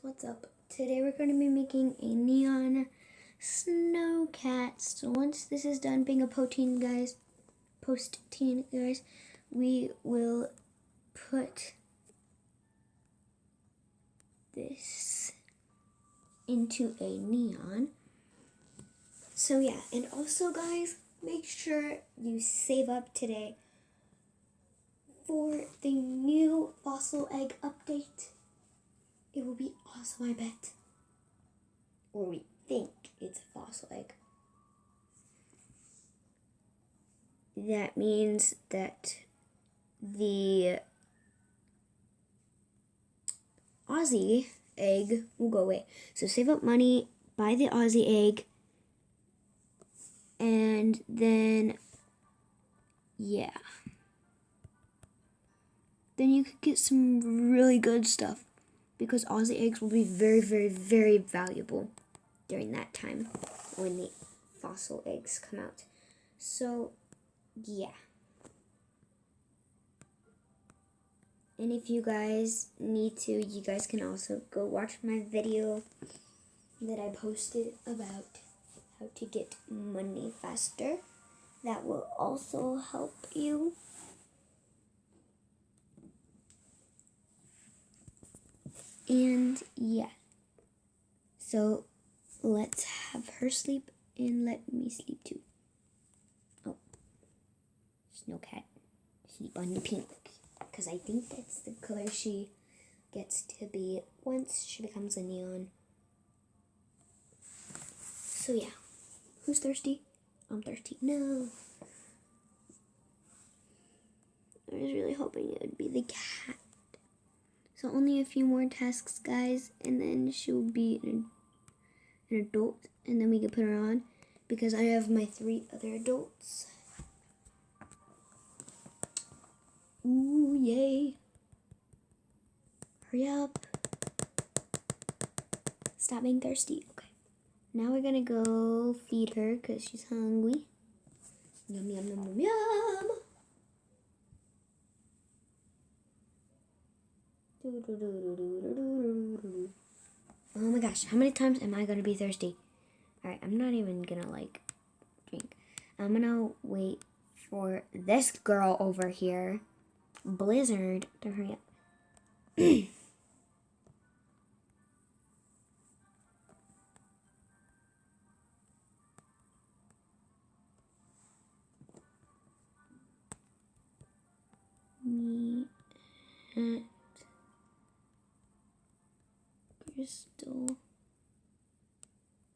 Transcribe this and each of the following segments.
what's up? Today we're going to be making a neon snow cat. So once this is done being a post-teen guys, we will put this into a neon. So yeah, and also guys, make sure you save up today for the new fossil egg update. It will be awesome, I bet. Or we think it's a fossil egg. That means that the Aussie egg will go away. So save up money, buy the Aussie egg, and then, yeah. Then you could get some really good stuff because Aussie eggs will be very, very, very valuable during that time when the fossil eggs come out. So, yeah. And if you guys need to, you guys can also go watch my video that I posted about how to get money faster. That will also help you. And yeah. So let's have her sleep and let me sleep too. Oh, Snowcat, sleep on the pink. Because I think that's the color she gets to be once she becomes a neon. So yeah, who's thirsty? I'm thirsty. No. I was really hoping it would be the cat. So only a few more tasks, guys, and then she'll be an adult, and then we can put her on because I have my 3 other adults. Ooh, yay. Hurry up. Stop being thirsty. Okay. Now we're gonna go feed her because she's hungry. Yum, yum, yum, yum, yum. Oh my gosh, how many times am I gonna be thirsty? Alright, I'm not even gonna drink. I'm gonna wait for this girl over here, Blizzard, to hurry up. Me at Crystal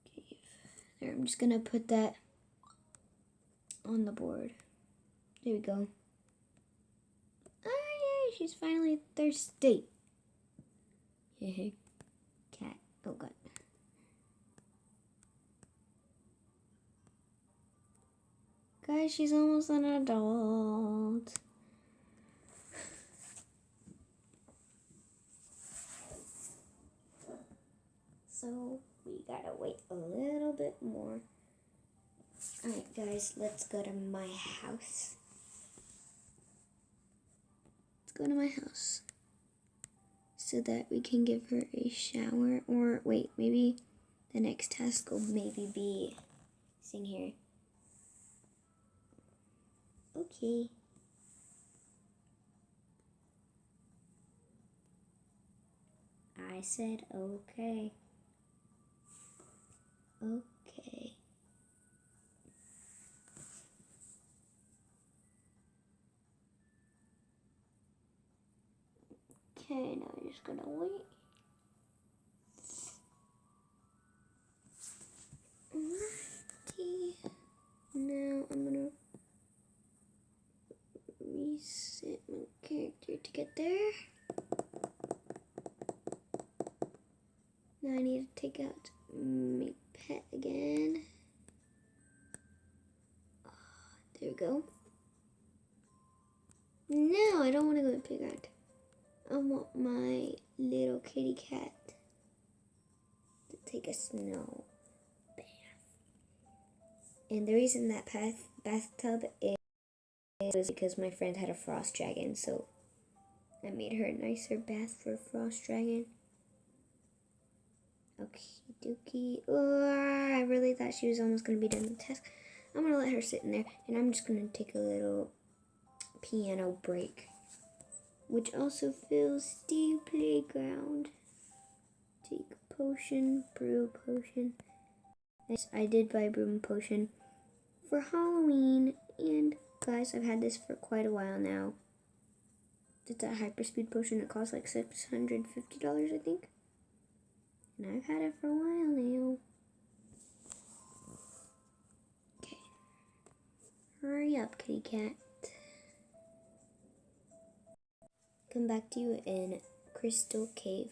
Cave. There, I'm just gonna put that on the board. There we go. Oh yay, she's finally thirsty. Hey, cat. Oh god. Guys, she's almost an adult. So we gotta wait a little bit more. Alright guys, let's go to my house. Let's go to my house so that we can give her a shower. Or wait, maybe the next task will maybe be sing here. Okay. I said okay. Okay. Okay, now I'm just gonna wait. Alrighty. Now I'm gonna reset my character to get there. Now I need to take out my pet again. There we go. No, I don't want to go to the playground. I want my little kitty cat to take a snow bath. And the reason that bathtub is because my friend had a frost dragon, so I made her a nicer bath for a frost dragon. Okie dokie. Oh, I really thought she was almost going to be done with the task. I'm going to let her sit in there, and I'm just going to take a little piano break, which also fills the playground. Take a potion, brew potion. Yes, I did buy brew potion for Halloween, and guys, I've had this for quite a while now. It's a hyperspeed potion. It costs like $650, I think. And I've had it for a while now. Okay. Hurry up, kitty cat. Come back to you in Crystal Cave.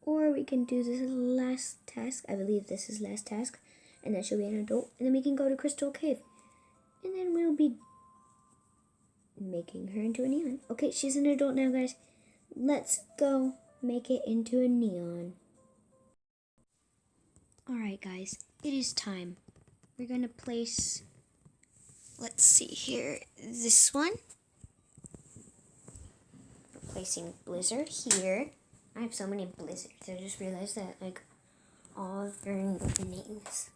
Or we can do this last task. I believe this is last task. And then she'll be an adult. And then we can go to Crystal Cave. And then we'll be making her into a neon. Okay, she's an adult now, guys. Let's go make it into a neon. Alright, guys. It is time. We're going to place, let's see here, this one. We're placing Blizzard here. I have so many Blizzards. I just realized that, like, all of their names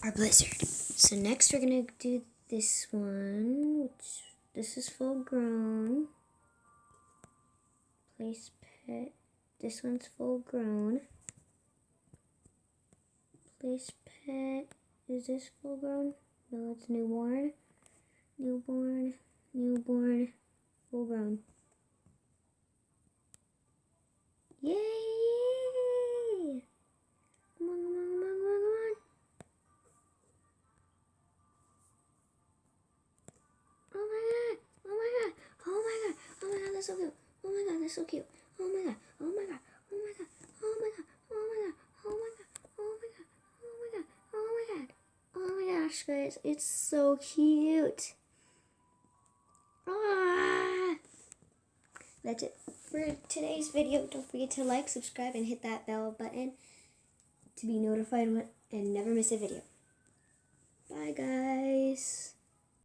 are Blizzard. So next we're going to do this one, which this is full grown. Place pet. This one's full grown. Place pet. Is this full grown? No, it's newborn. Newborn. Newborn. Full grown. Yay! Come on, come on, come on, come on, come on. Oh my god! Oh my god! Oh my god! Oh my god, that's so cute! Oh my god, that's so cute! Oh my god! Oh my god! Oh my god! Oh my god! Oh my god! Oh my god! Oh my god! Oh my god! Oh my god! Oh my gosh, guys, it's so cute! Ah! That's it for today's video. Don't forget to like, subscribe, and hit that bell button to be notified and never miss a video. Bye, guys.